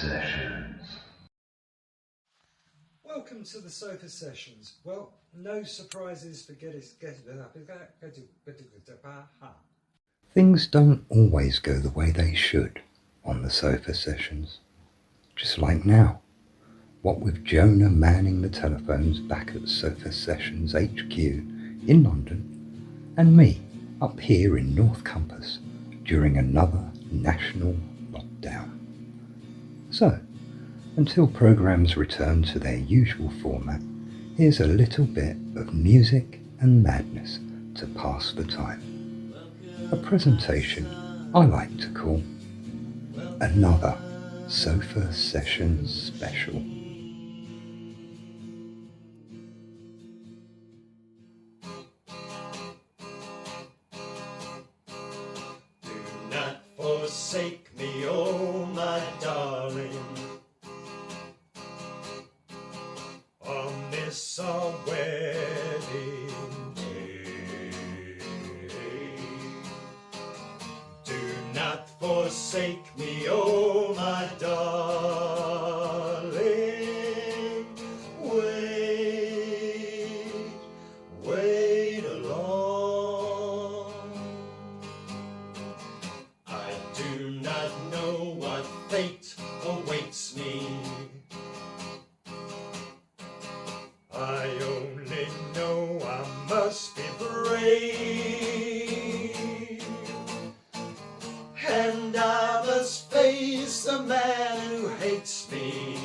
Sessions. Welcome to the Sofa Sessions. Well, no surprises for Things don't always go the way they should on the Sofa Sessions. Just like now, what with Jonah manning the telephones back at Sofa Sessions HQ in London, and me up here in North Compass during another national lockdown. So, until programmes return to their usual format, here's a little bit of music and madness to pass the time. A presentation I like to call another Sofa Sessions Special. Do not forsake me, oh my darling, on this our wedding day. Do not forsake me, oh my darling. Wait along. I do not know what fate awaits me. I only know I must be brave, and I must face the man who hates me,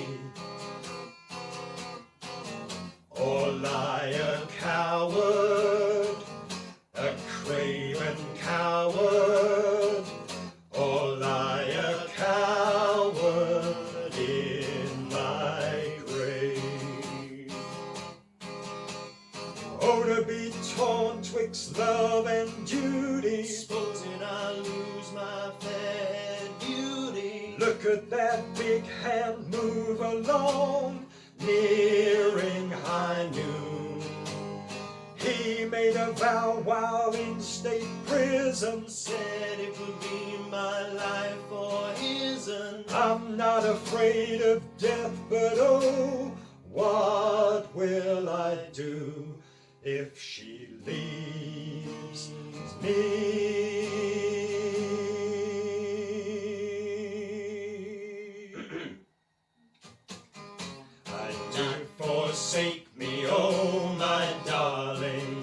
or lie a coward, a craven coward, or lie a coward in my grave. Oh, to be torn twixt love and duty, supposing I lose my fair beauty. Look at that big hand move along, nearing high noon. He made a vow while in state prison, said it would be my life or his'n. I'm not afraid of death, but oh, what will I do if she leaves me? I do forsake me, oh my darling.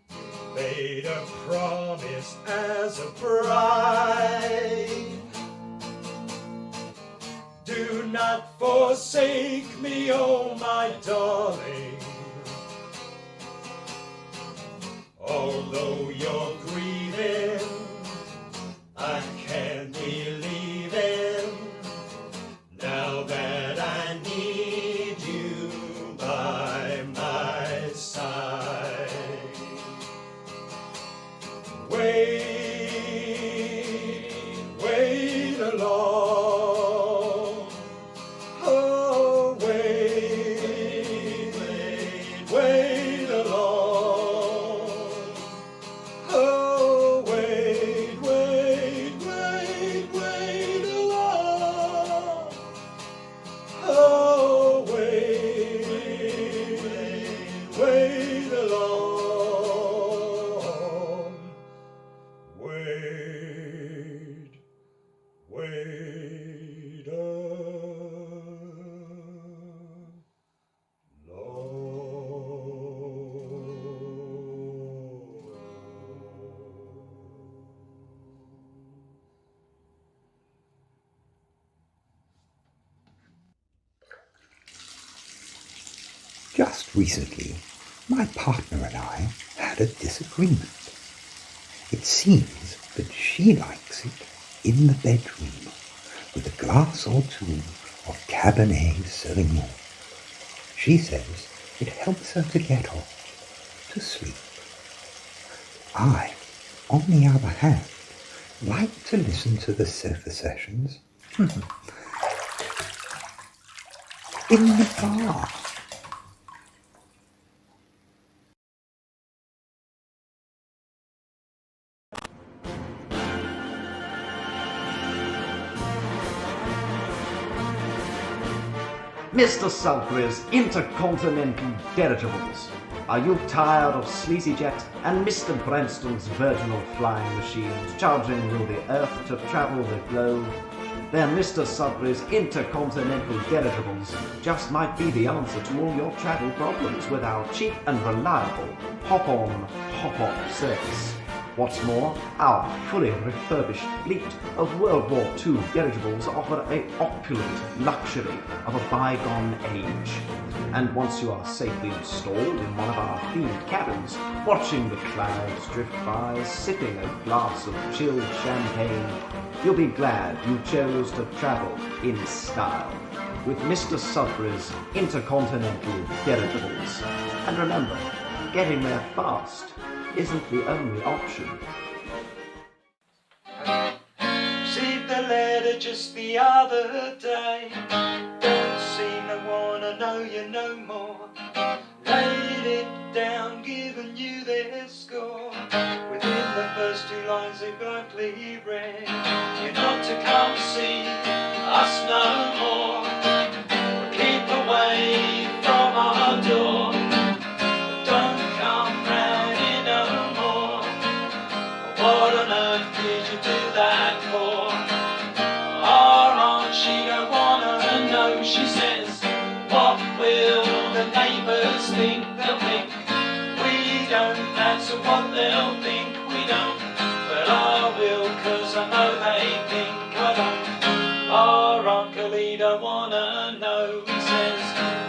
You made a promise as a bride. Do not forsake me, oh my darling. Although you're grieving, I can't believe it, now that I need you by my side. Wait along. Oh, wait along. Oh, wait along. Oh, wait along. Wait Just recently, my partner and I had a disagreement. It seems that she likes it in the bedroom with a glass or two of Cabernet Sauvignon. She says it helps her to get off to sleep. I, on the other hand, like to listen to the Sofa Sessions in the bar. Mr Sudbury's Intercontinental Dirigibles. Are you tired of SleazyJet and Mr Branston's virginal flying machines charging you the earth to travel the globe? Then Mr Sudbury's Intercontinental Dirigibles just might be the answer to all your travel problems with our cheap and reliable hop-on, hop-off service. What's more, our fully refurbished fleet of World War II dirigibles offer an opulent luxury of a bygone age. And once you are safely installed in one of our themed cabins, watching the clouds drift by, sipping a glass of chilled champagne, you'll be glad you chose to travel in style with Mr Sudbury's Intercontinental Dirigibles. And remember, getting there fast isn't the only option. Received the letter just the other day. Don't seem to wanna know you no more. Laid it down, giving you their score. Within the first two lines they bluntly read, you're not to come see us no more. Keep away from our door. Don't come round here no more. What on earth did you do that for? Our aunt, she don't wanna know. She says, what will the neighbours think? They'll think we don't answer what they'll think. We don't, but I will, 'cause I know they think I don't. Our uncle, he don't wanna know. He says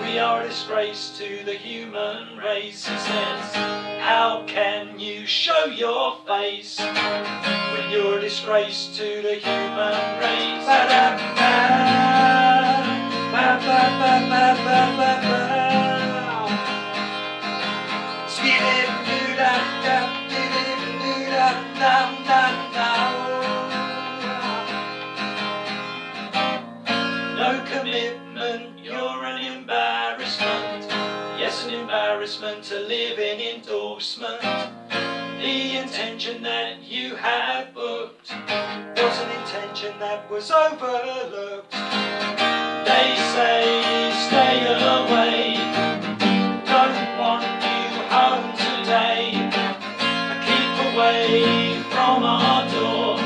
we are a disgrace to the human race. He says, how can you show your face when you're a disgrace to the human race? No commitment, you're an embarrassment. Yes, an embarrassment to live in endorsement. The intention that you had booked was an intention that was overlooked. They say stay away, don't want you home today. Keep away from our door,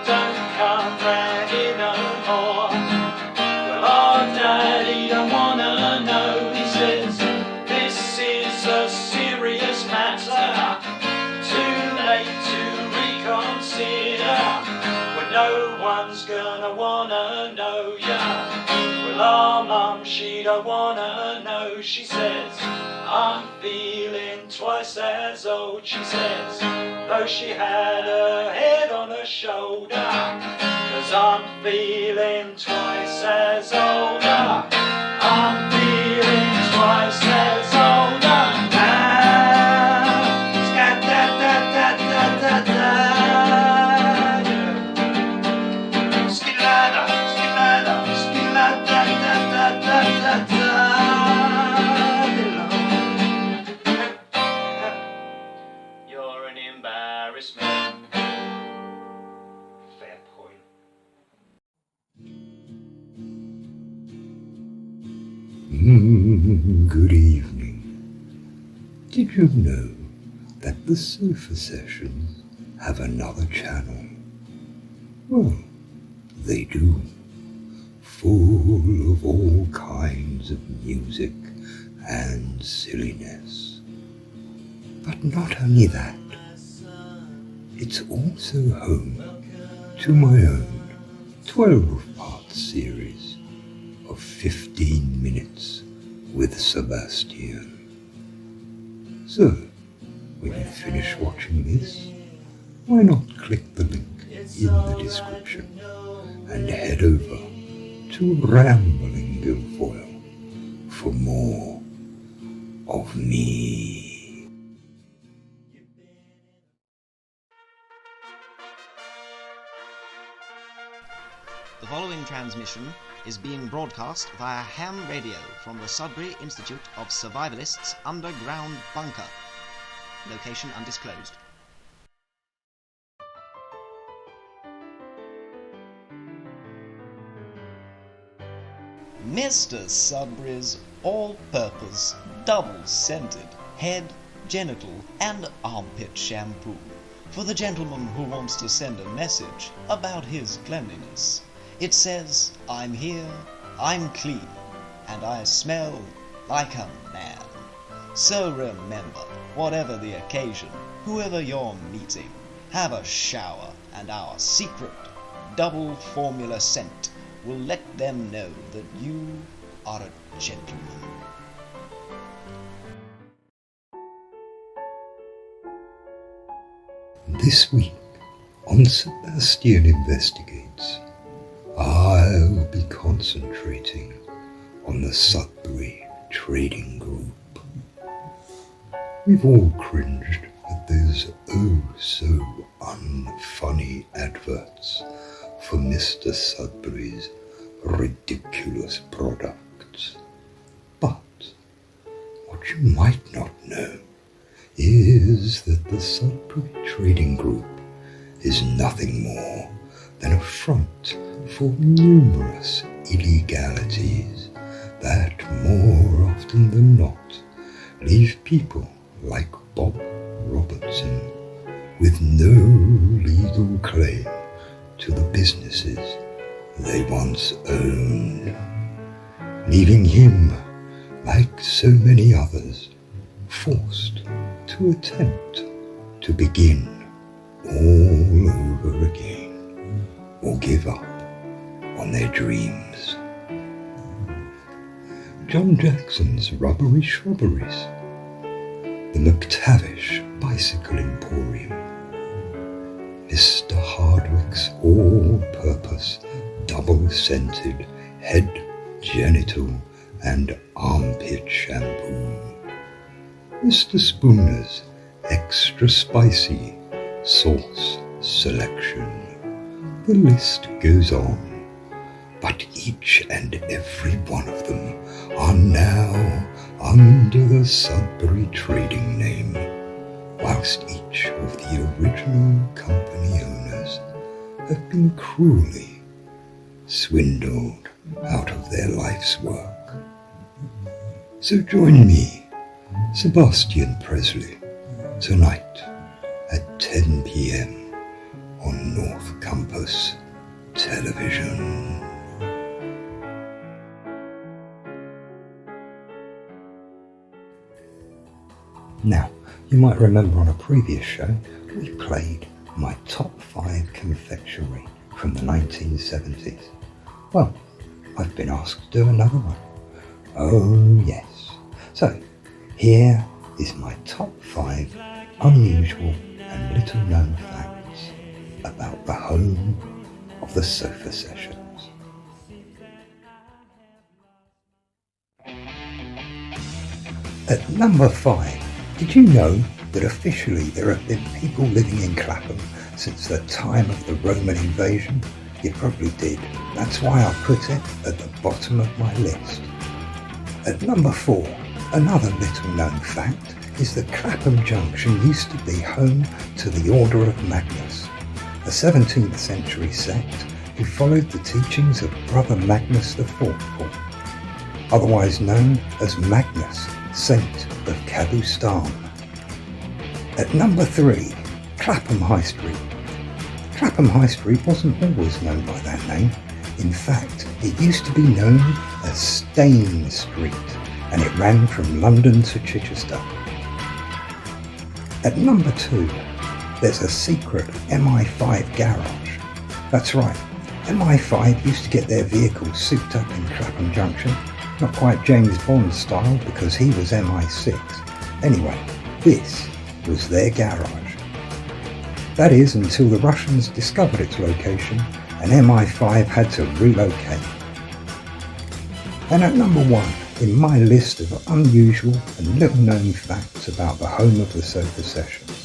don't come round here no more. Well, our daddy don't wanna know. He says this is a serious matter, too late to reconsider. Well, no one's gonna wanna know ya. Well, our mum, she don't wanna know. She says I'm feeling twice as old. She says though she had her head on her shoulder, 'cause I'm feeling twice as older. I'm feeling twice as older now. Scat-da-da-da-da-da-da. Skilada, skilada, skilada-da-da-da-da-da. You're an embarrassment. Fair point. Good evening. Did you know that the Sofa Sessions have another channel? Well, they do. Full of all kinds of music and silliness. But not only that, it's also home to my own 12-part series of 15 minutes with Sebastian. So, when you finish watching this, why not click the link in the description and head over to Rambling Guilfoyle for more of me. The following transmission is being broadcast via ham radio from the Sudbury Institute of Survivalists' underground bunker. Location undisclosed. Mr. Sudbury's all-purpose, double-scented head, genital and armpit shampoo for the gentleman who wants to send a message about his cleanliness. It says, I'm here, I'm clean, and I smell like a man. So remember, whatever the occasion, whoever you're meeting, have a shower, and our secret double formula scent will let them know that you are a gentleman. This week on Sebastian Investigates, I'll be concentrating on the Sudbury Trading Group. We've all cringed at those so unfunny adverts for Mr. Sudbury's ridiculous products. But what you might not know is that the Sudbury Trading Group is nothing more than a front for numerous illegalities that more often than not leave people like Bob Robertson with no legal claim to the businesses they once owned, leaving him, like so many others, forced to attempt to begin all over again or give up on their dreams. John Jackson's Rubbery Shrubberies, the McTavish Bicycle Emporium, Mr. Hardwick's all-purpose double-scented head, genital and armpit shampoo, Mr. Spooner's extra spicy sauce selection. The list goes on, but each and every one of them are now under the Sudbury trading name, whilst each of the original company owners have been cruelly swindled out of their life's work. So join me, Sebastian Presley, tonight at 10 p.m. on North Campus Television. Now, you might remember on a previous show we played my top 5 confectionery from the 1970s. Well, I've been asked to do another one. Oh yes. So, here is my top 5 unusual and little known facts about the home of the Sofa Sessions. At number 5, did you know that officially there have been people living in Clapham since the time of the Roman invasion? You probably did. That's why I put it at the bottom of my list. At number 4, another little known fact is that Clapham Junction used to be home to the Order of Magnus, a 17th century sect who followed the teachings of Brother Magnus the Thoughtful, otherwise known as Magnus, Saint of Cabustan. At number 3, Clapham High Street. Clapham High Street wasn't always known by that name. In fact, it used to be known as Stane Street, and it ran from London to Chichester. At number 2, there's a secret MI5 garage. That's right, MI5 used to get their vehicles souped up in Clapham Junction, not quite James Bond style because he was MI6. Anyway, this was their garage. That is until the Russians discovered its location and MI5 had to relocate. And at number 1 in my list of unusual and little known facts about the home of the Sofa Sessions.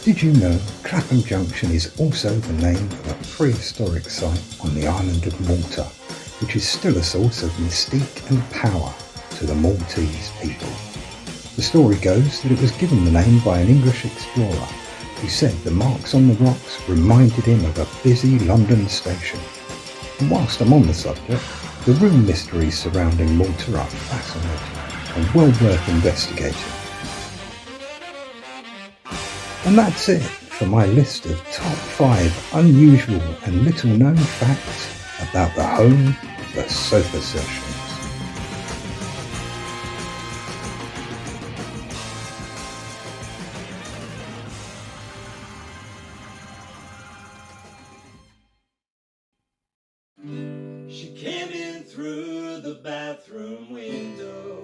Did you know Clapham Junction is also the name of a prehistoric site on the island of Malta, which is still a source of mystique and power to the Maltese people? The story goes that it was given the name by an English explorer who said the marks on the rocks reminded him of a busy London station. And whilst I'm on the subject, The real mysteries surrounding Malta are fascinating and well worth investigating. And that's it for my list of top 5 unusual and little known facts about the home of the Sofa Sessions. She came in through the bathroom window,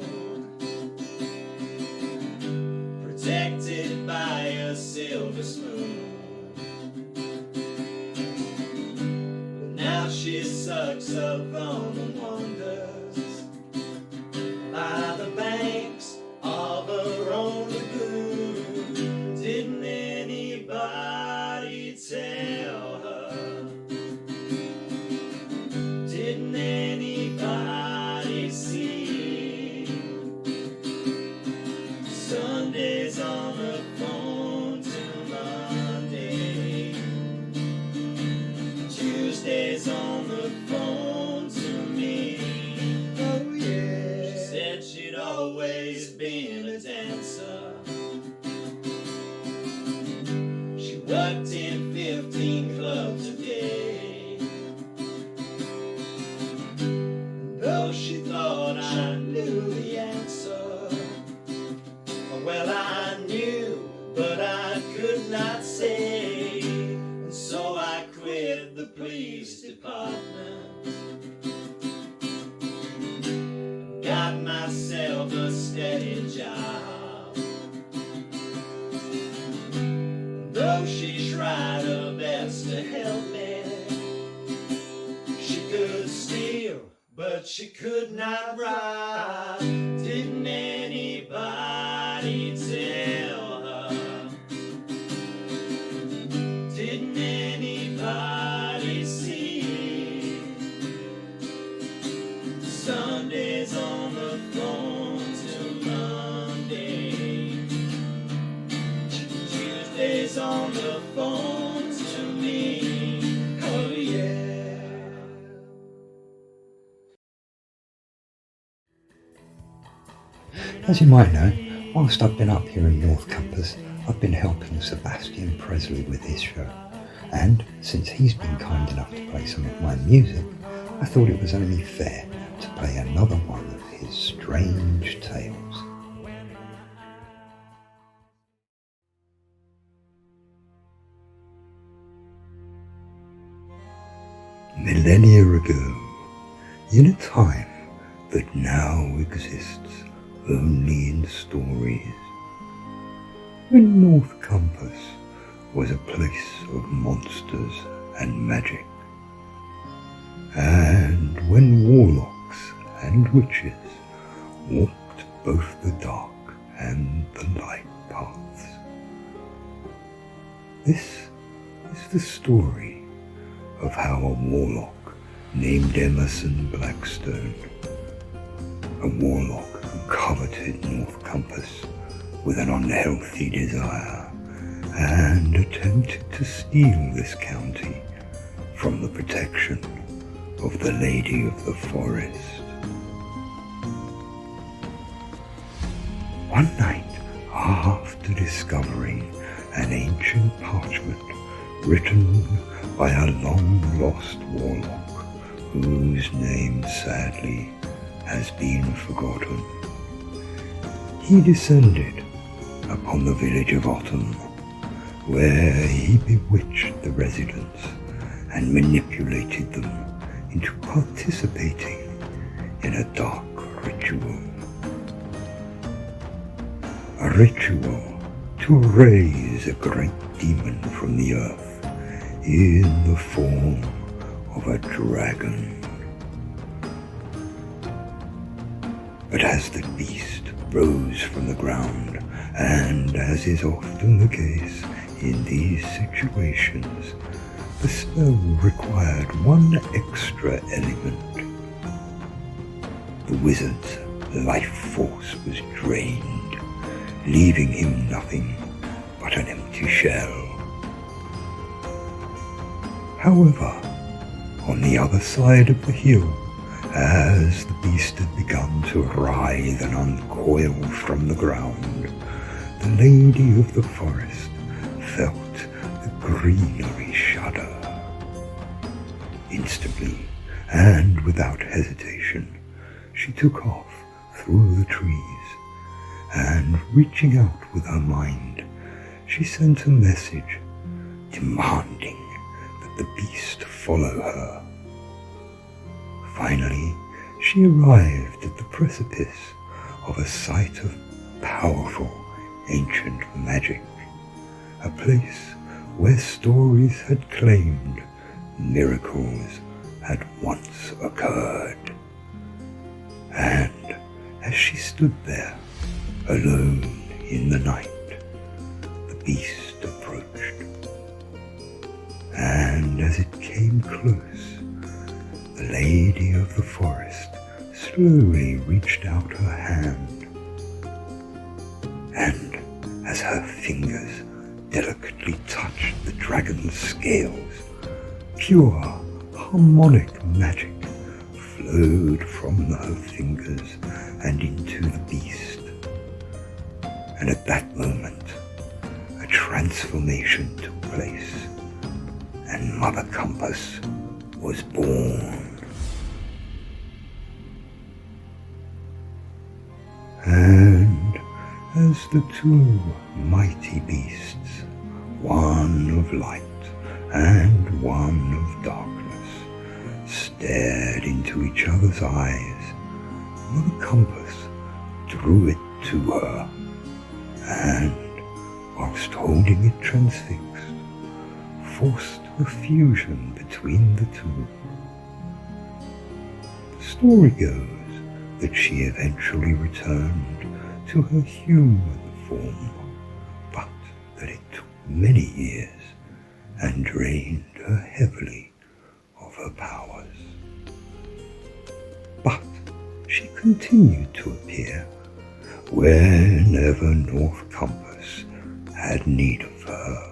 protected by a silver spoon. But now she sucks up on the wonders by the banks of her own lagoon. Didn't anybody tell her? Didn't anybody see? Sundays on the phone till Monday, Tuesdays on the phone to me. Oh yeah. She said she'd always been a dancer. She worked in 15 clubs a day. Though she thought I knew the answer, well, I knew, but I could not say. And so I quit the police department, got myself a steady job. Though she tried her best to help me, she could steal, but she could not rob. Didn't anybody tell her? Didn't anybody see? Sundays on the phone till Monday, Tuesdays on the phone to me. Oh yeah. As you might know, whilst I've been up here in North Compass, I've been helping Sebastian Presley with his show. And since he's been kind enough to play some of my music, I thought it was only fair to play another one of his strange tales. Millennia ago, in a time that now exists only in stories, when North Compass was a place of monsters and magic, and when warlocks and witches walked both the dark and the light paths. This is the story of how a warlock named Emerson Blackstone, a warlock who coveted North Compass with an unhealthy desire and attempted to steal this county from the protection of the Lady of the Forest. One night, after discovering an ancient parchment written by a long-lost warlock whose name sadly has been forgotten, he descended upon the village of Autumn, where he bewitched the residents and manipulated them into participating in a dark ritual. A ritual to raise a great demon from the earth in the form of a dragon. But as the beast rose from the ground, and as is often the case in these situations, the spell required one extra element. The wizard's life force was drained, leaving him nothing but an empty shell. However, on the other side of the hill, As the beast had begun to writhe and uncoil from the ground, the lady of the forest felt the greenery shudder. Instantly, and without hesitation, she took off through the trees, and reaching out with her mind, she sent a message demanding that the beast follow her. Finally, she arrived at the precipice of a site of powerful ancient magic, a place where stories had claimed miracles had once occurred. And as she stood there, alone in the night, the beast approached. And as it came close, the lady of the forest slowly reached out her hand, and as her fingers delicately touched the dragon's scales, pure harmonic magic flowed from her fingers and into the beast. And at that moment, a transformation took place, and Mother Compass was born. And as the two mighty beasts, one of light and one of darkness, stared into each other's eyes, Mother Compass drew it to her, and, whilst holding it transfixed, forced a fusion between the two. The story goes that she eventually returned to her human form, but that it took many years and drained her heavily of her powers. But she continued to appear whenever North Compass had need of her.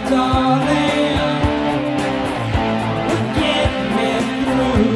Darling, get me through.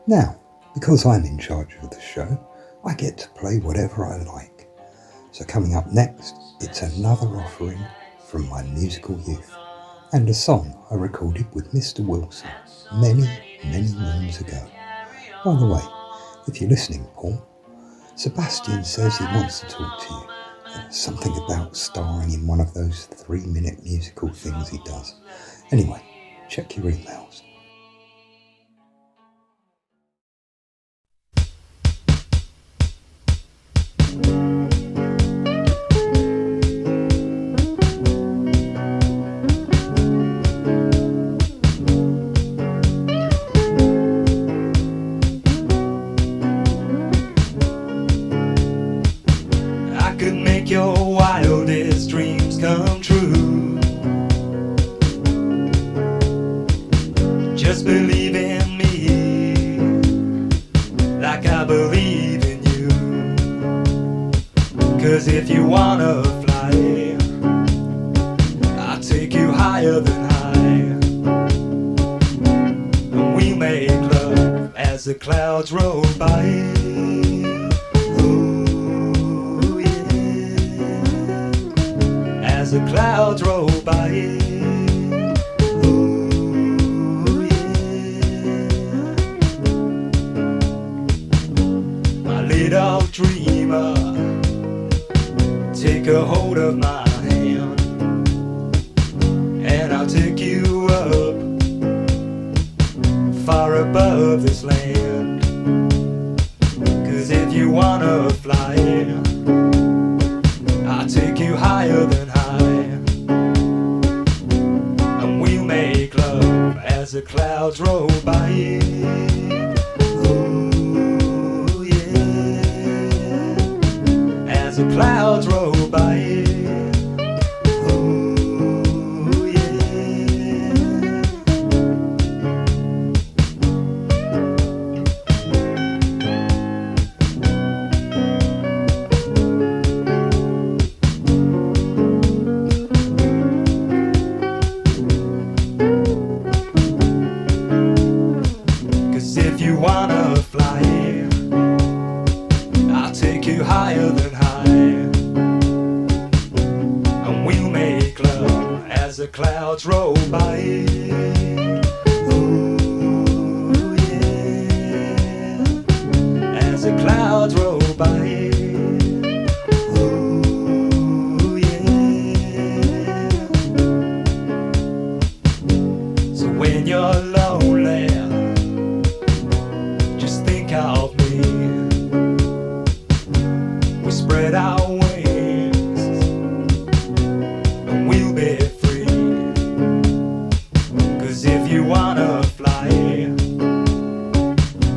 Now, because I'm in charge of the show, I get to play whatever I like. So coming up next, it's another offering from my musical youth, and a song I recorded with Mr Wilson many, many moons ago. By the way, if you're listening, Paul, Sebastian says he wants to talk to you. Something about starring in one of those 3-minute musical things he does. Anyway, check your emails. Your wildest dreams come true. Just believe in me, like I believe in you. 'Cause if you wanna fly, I'll take you higher than high. And we make love as the clouds roll by. As the clouds roll by, ooh, yeah. My little dreamer, take a hold of my hand, and I'll take you up, far above this land. 'Cause if you wanna fly, I'll take you higher than high, and we'll make love as the clouds roll by. Ooh, yeah. As the clouds roll by. Ooh, yeah. If you wanna fly, I'll take you higher than high, and we'll make love as the clouds roll by. Ooh, yeah. As the clouds roll by. Ooh, yeah. So when you're lonely, of me, we spread our wings, and we'll be free. 'Cause if you wanna fly,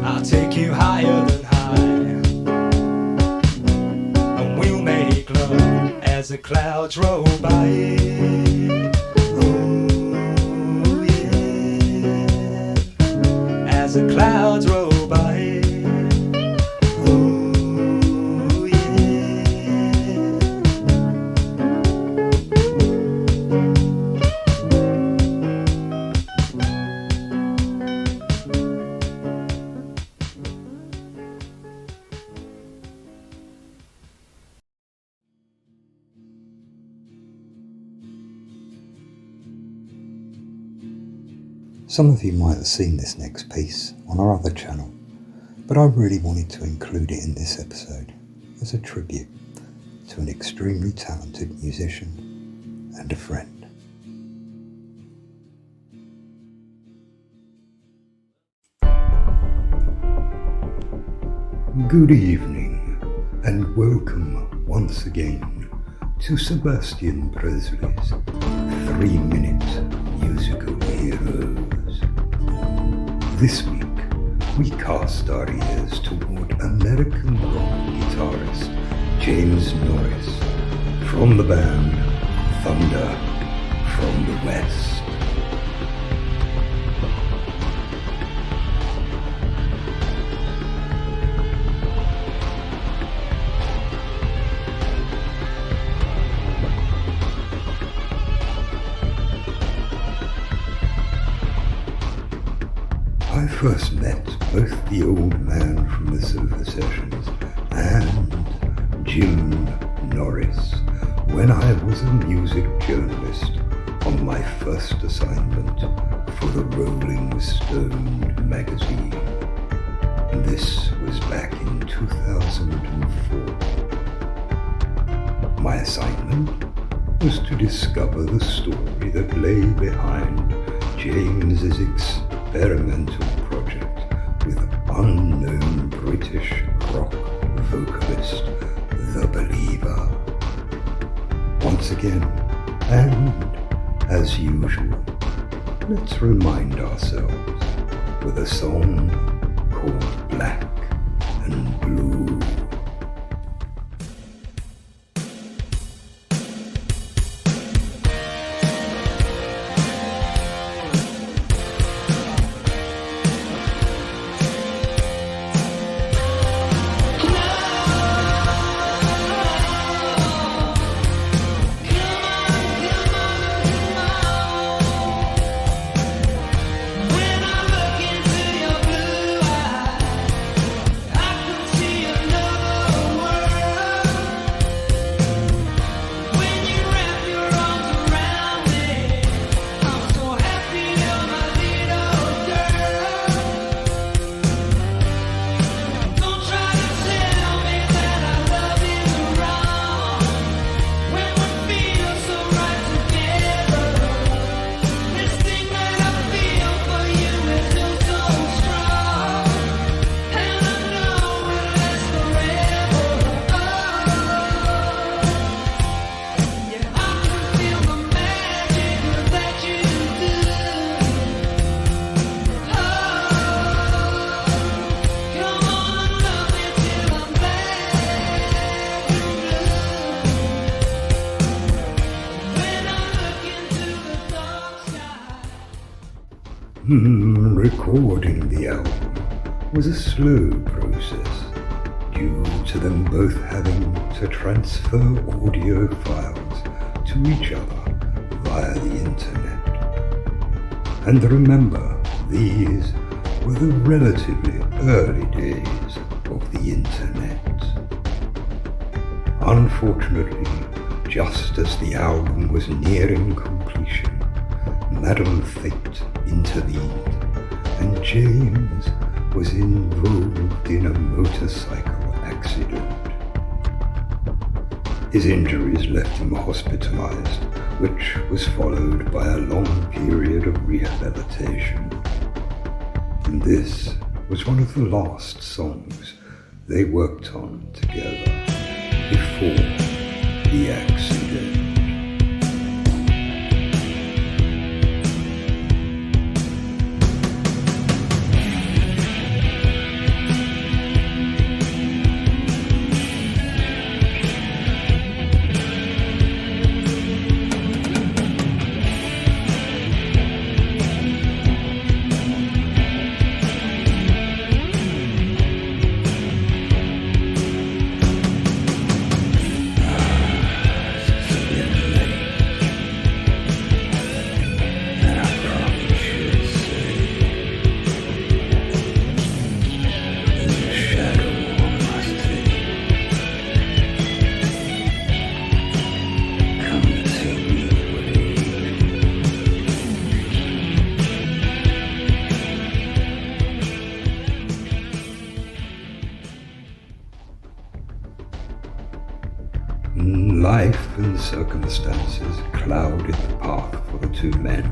I'll take you higher than high, and we'll make love as the clouds roll by. Ooh, yeah. As the clouds roll by. Some of you might have seen this next piece on our other channel, but I really wanted to include it in this episode as a tribute to an extremely talented musician and a friend. Good evening, and welcome once again to Sebastian Presley's 3-minute musical heroes. This week, we cast our ears toward American rock guitarist James Norris from the band Thunder from the West. I first met both the old man from the sofa sessions and Jim Norris when I was a music journalist on my first assignment for the Rolling Stone magazine. This was back in 2004. My assignment was to discover the story that lay behind James's experimental project with unknown British rock vocalist, The Believer. Once again, and as usual, let's remind ourselves with a song called Black and Blue. Recording the album was a slow process due to them both having to transfer audio files to each other via the internet. And remember, these were the relatively early days of the internet. Unfortunately, just as the album was nearing completion, Madame Fate intervened, and James was involved in a motorcycle accident. His injuries left him hospitalized, which was followed by a long period of rehabilitation. And this was one of the last songs they worked on together before the accident. Life and circumstances clouded the path for the two men,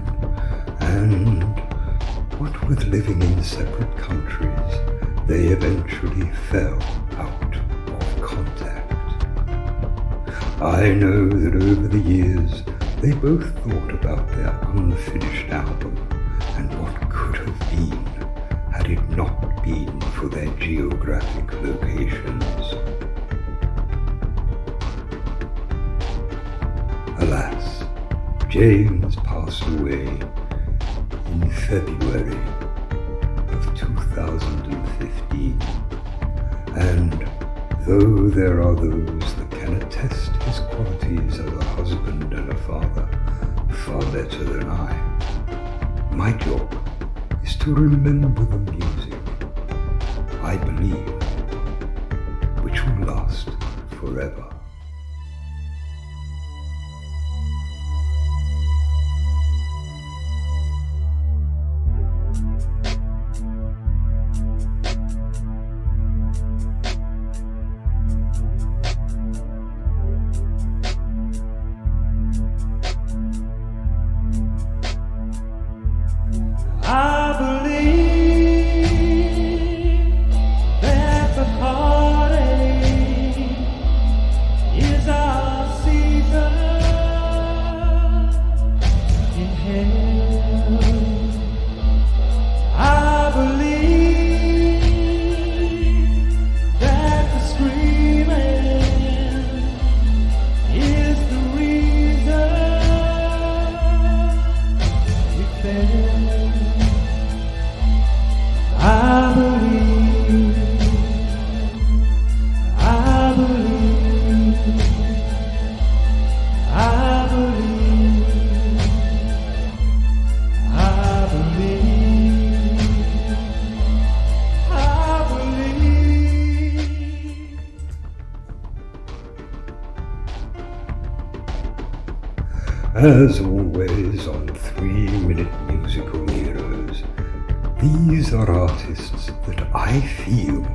and what with living in separate countries, they eventually fell out of contact. I know that over the years they both thought about their unfinished album and what could have been had it not been for their geographic locations. Alas, James passed away in February of 2015, and though there are those that can attest his qualities as a husband and a father far better than I, my job is to to remember the music, I believe, which will last forever. I believe that the heartache is our season in hell. I believe that the screaming is the reason we fail. I believe, I believe, I believe, I believe, I believe. As always on 3-minute musical heroes, these are artists that I feel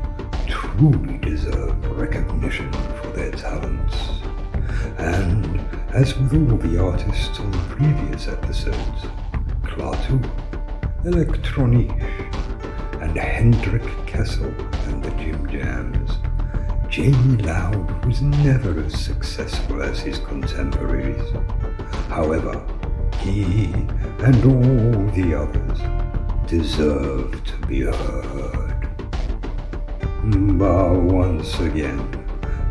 truly deserve recognition for their talents. And as with all the artists on previous episodes, Klaatu, Electroniche, and Hendrik Kessel and the Jim Jams, Jamie Loud was never as successful as his contemporaries. However, he and all the others deserve to be heard. But once again,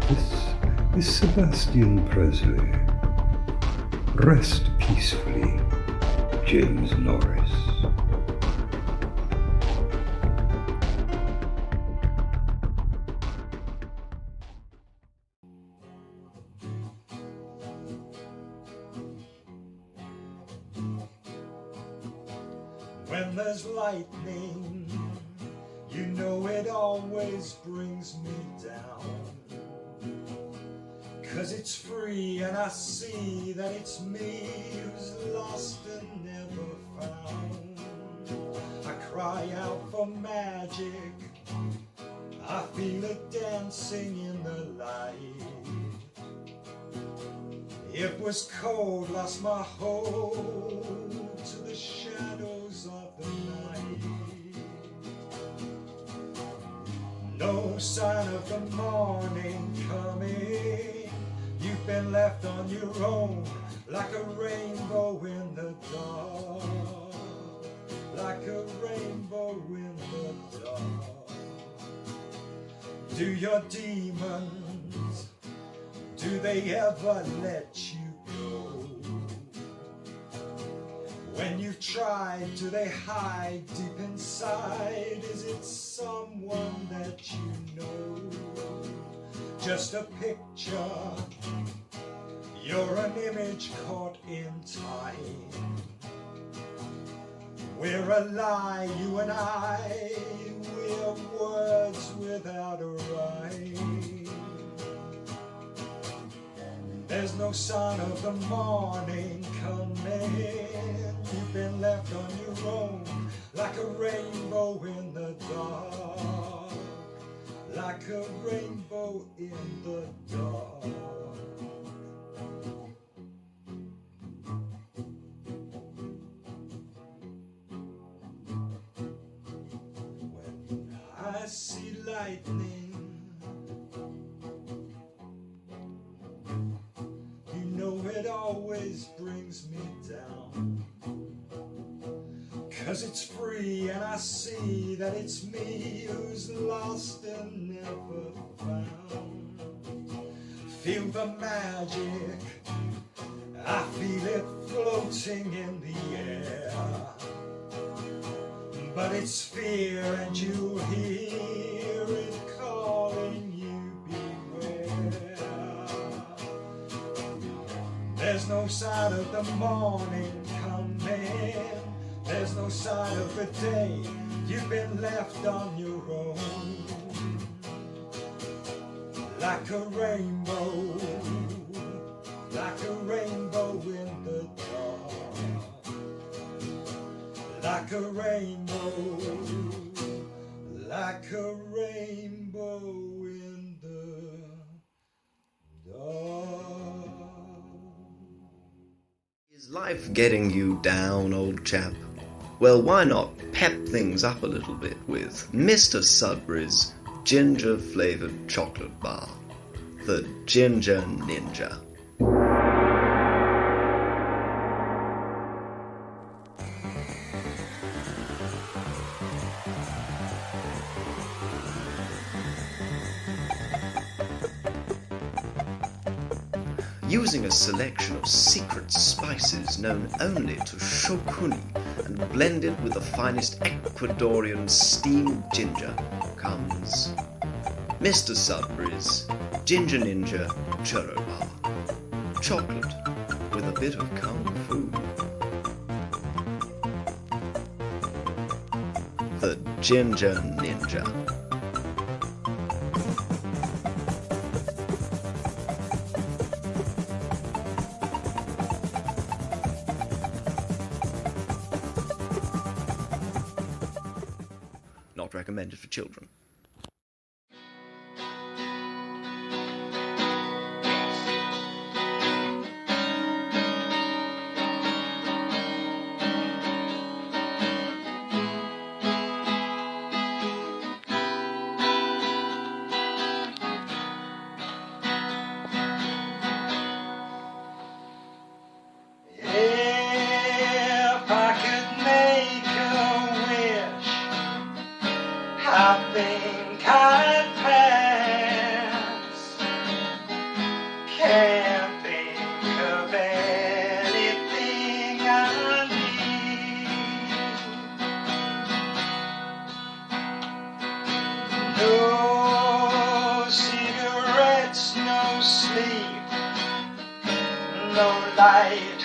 this is Sebastian Presley. Rest peacefully, James Norris. When there's lightning, you know it always brings me down. 'Cause it's free and I see that it's me who's lost and never found. I cry out for magic, I feel it dancing in the light. It was cold, lost my hold to the shadows of the night. No sign of the morning coming, you've been left on your own, like a rainbow in the dark, like a rainbow in the dark. Do your demons, do they ever let you go? When you've tried, do they hide deep inside? Is it someone that you know? Just a picture, you're an image caught in time. We're a lie, you and I, we're words without a rhyme. There's no sign of the morning coming, you've been left on your own, like a rainbow in the dark, like a rainbow in the dark. When I see lightning, it always brings me down. 'Cause it's free and I see that it's me who's lost and never found. Feel the magic, I feel it floating in the air. But it's fear and you'll hear it calling you, beware. There's no sign of the morning coming, there's no no sign of a day, you've been left on your own. Like a rainbow in the dark. Like a rainbow in the dark. Is life getting you down, old chap? Well, why not pep things up a little bit with Mr. Sudbury's ginger-flavoured chocolate bar, the Ginger Ninja. Using a selection of secret spices known only to Shokuni and blended with the finest Ecuadorian steamed ginger comes Mr. Sudbury's Ginger Ninja Churro Bar. Chocolate with a bit of kung fu. The Ginger Ninja. Not recommended for children. If I could make a wish, I think I'd pass. Can't think of anything I need. No cigarettes, no sleep, no light,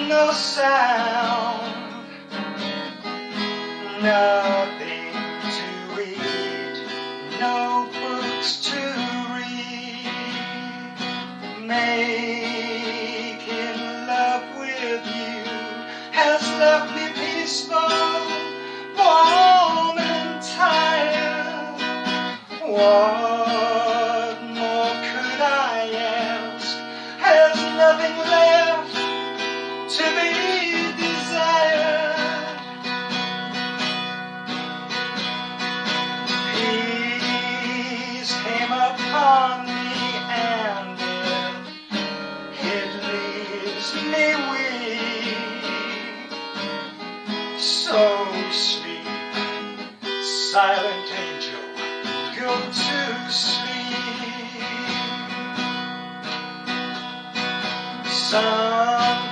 no sound, nothing to eat, no books to read. Making love with you has left me peaceful, warm and tired. What more could I ask? Has nothing left to be desired. Peace came upon me and it leaves me weak. So sleep, silent angel, go to sleep. Sometimes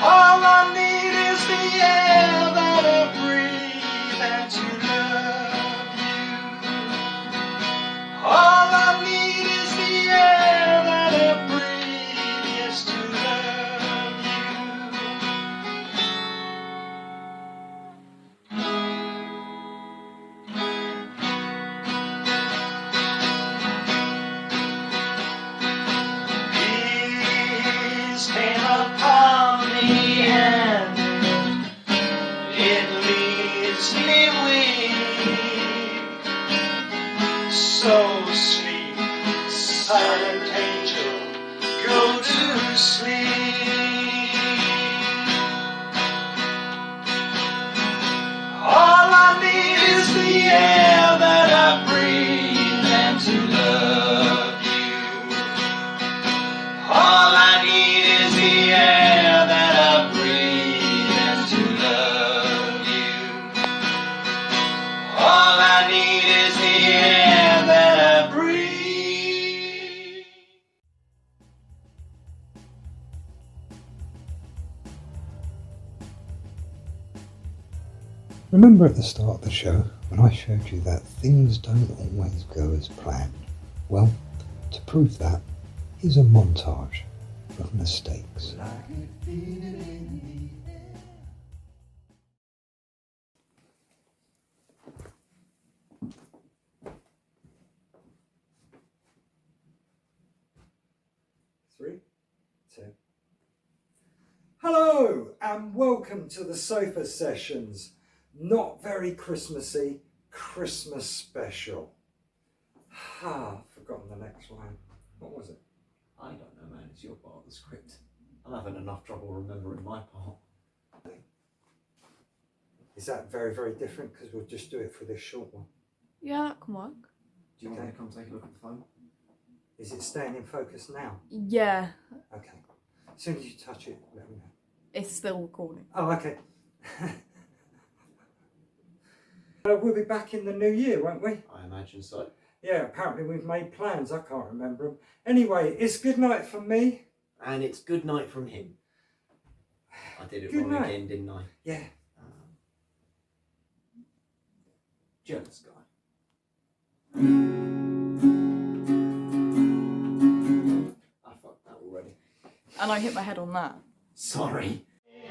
all I need is the air that I breathe and to love you. All I need is the air that I breathe, yes, to love you. Peace came upon me and it leaves me weak. So sleep, silent angel, go to sleep. All I need is the air that I breathe and to love you. All I need is the air that I breathe and to love you. All I need is the air that I breathe. Remember at the start of the show when I showed you that things don't always go as planned? Well, to prove that, here's a montage of mistakes. and welcome to the Sofa Sessions. Not very Christmassy, Christmas special. I've forgotten the next line. What was it? I don't know, man. It's your part of the script. I'm having enough trouble remembering my part. Is that very, very different? Because we'll just do it for this short one. Yeah, that can work. Do you want me to come take a look at the phone? Is it staying in focus now? Yeah, Okay. As soon as you touch it, let me know. it's still recording. Oh, okay. We'll be back in the new year, won't we? I imagine so. Yeah, apparently we've made plans. I can't remember them. Anyway, it's good night from me. And it's good night from him. I did it Good wrong night. again, didn't I? Yeah. Jealous guy. I fucked that already. And I hit my head on that. Sorry.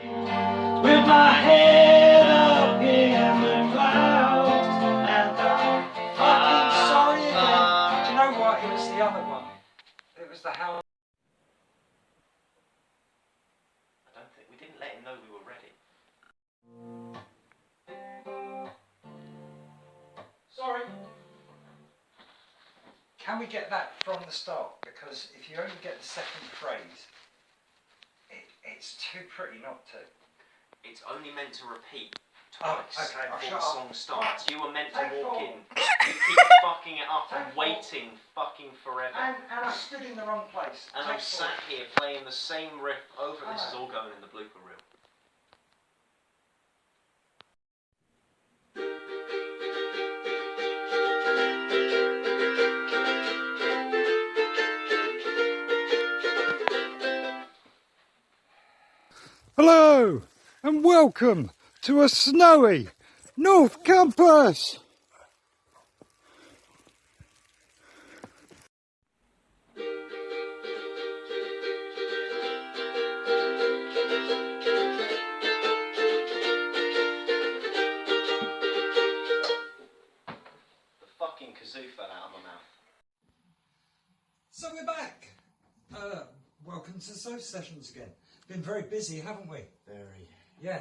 With my head up in the clouds, and I'm fucking sorry again. Do you know what? It was the other one. It was the house. I don't think we didn't let him know we were ready. Sorry. Can we get that from the start? Because if you only get the second phrase, it's too pretty not to. It's only meant to repeat Oh, twice okay, I'll before shut the up. song starts. You were meant to Take walk four. in. You keep fucking it up and Take four. waiting fucking forever. And I stood in the wrong place. And I'm Take four. sat here playing the same riff over. This is all going in the blooper reel. Hello and welcome to a snowy North Campus. The fucking kazoo fell out of my mouth. So we're back. Welcome to Sofa Sessions again. Been very busy, haven't we? Very. Yeah.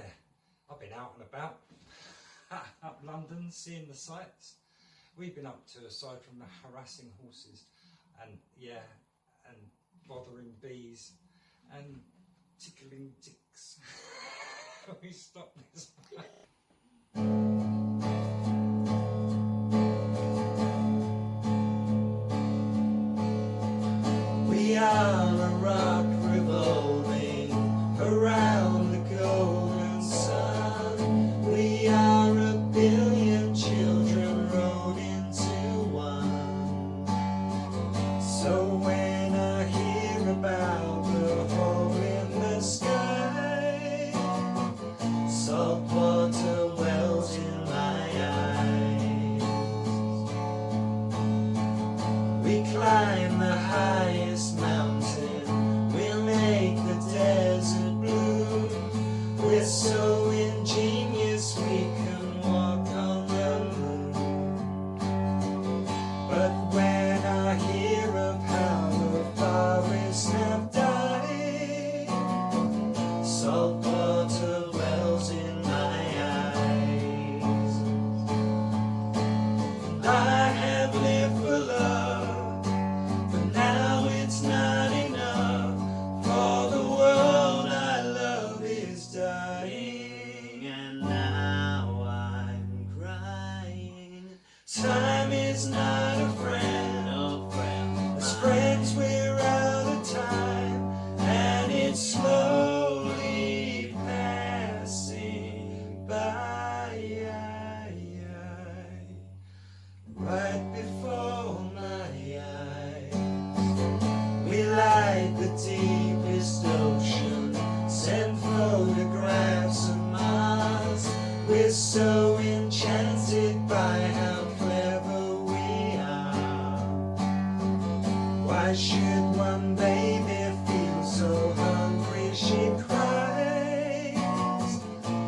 I've been out and about. Up London, seeing the sights. We've been up to, aside from the harassing horses, and yeah, and bothering bees, and tickling ticks. We stop this. We are a rock revolving around the golden sun. We are a billion children rolled into one. So when I hear about the hole in the sky, saltwater wells in my eyes. We climb the highest mountain, we'll make the desert bloom. We're so ingenious we can walk on the moon. But when I hear of how the forests have died, saltwater wells in my eyes. And I have lived for love, but now it's not enough, for the world I love is dying, and now I'm crying. Time is not a friend, no friend. As friends we're out of time, and it's slowly passing by. Right before my eyes, we light the deepest ocean, send photographs of Mars. We're so enchanted by how clever we are. Why should one baby feel so hungry she cries?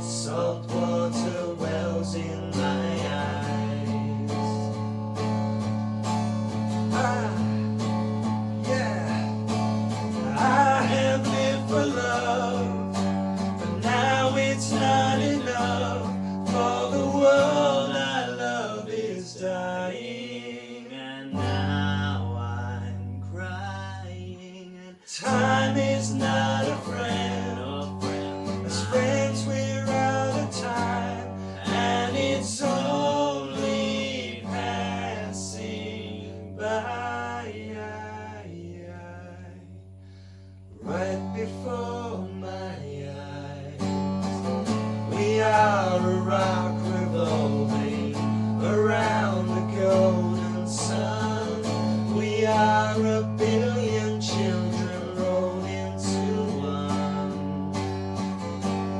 Saltwater wells in my eyes. Yeah, I have lived for love, but now It's only passing by, right before my eyes. We are a rock revolving around the golden sun. We are a billion children rolled into one.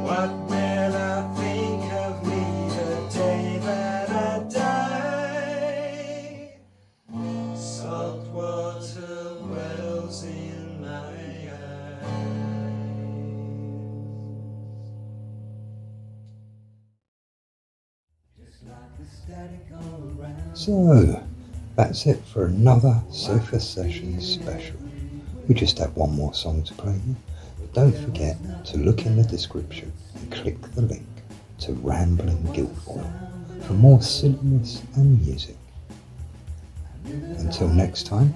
What will I think of me the day that I die? Saltwater wells in my So, that's it for another Sofa Sessions special. We just have one more song to play you, but don't forget to look in the description and click the link to Rambling Guilfoyle for more silliness and music. Until next time,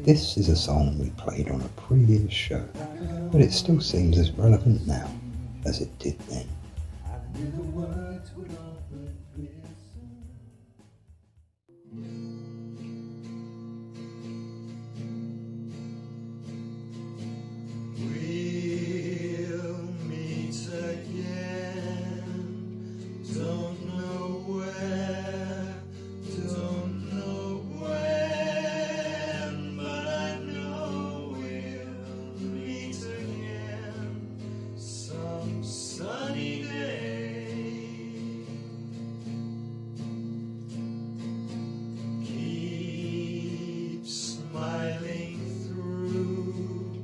this is a song we played on a previous show, but it still seems as relevant now as it did then. We'll meet again. Don't know where, don't know when, but I know we'll meet again some sunny day. Keep smiling through,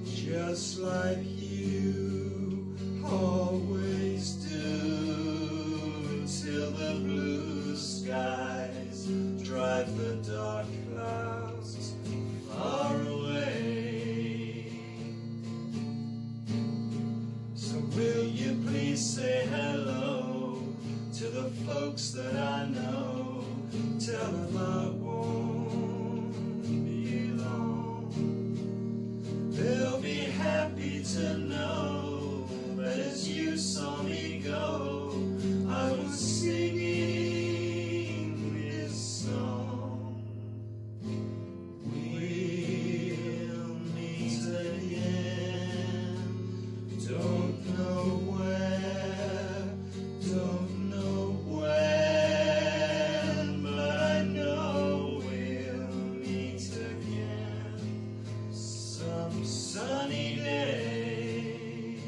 just like you always do, till the blue skies drive the dark clouds far away. So will you please say hello to the folks that I know? Tell them I won't be long. They'll be happy to know that as you saw me go, I was singing this song. We'll meet again. Don't know where, don't know when, but I know we'll meet again some sunny day.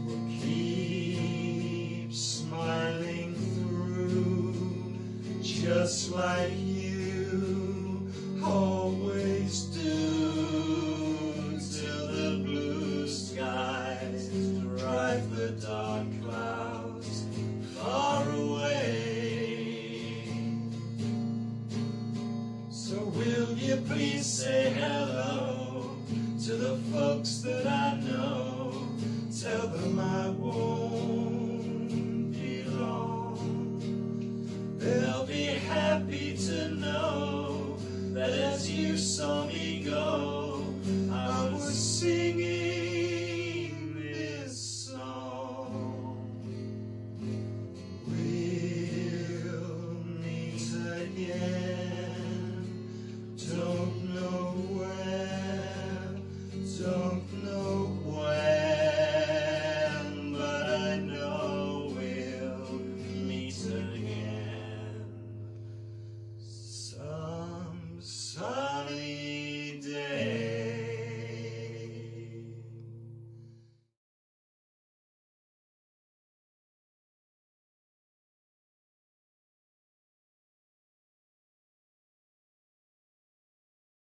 We'll keep smiling through, just like you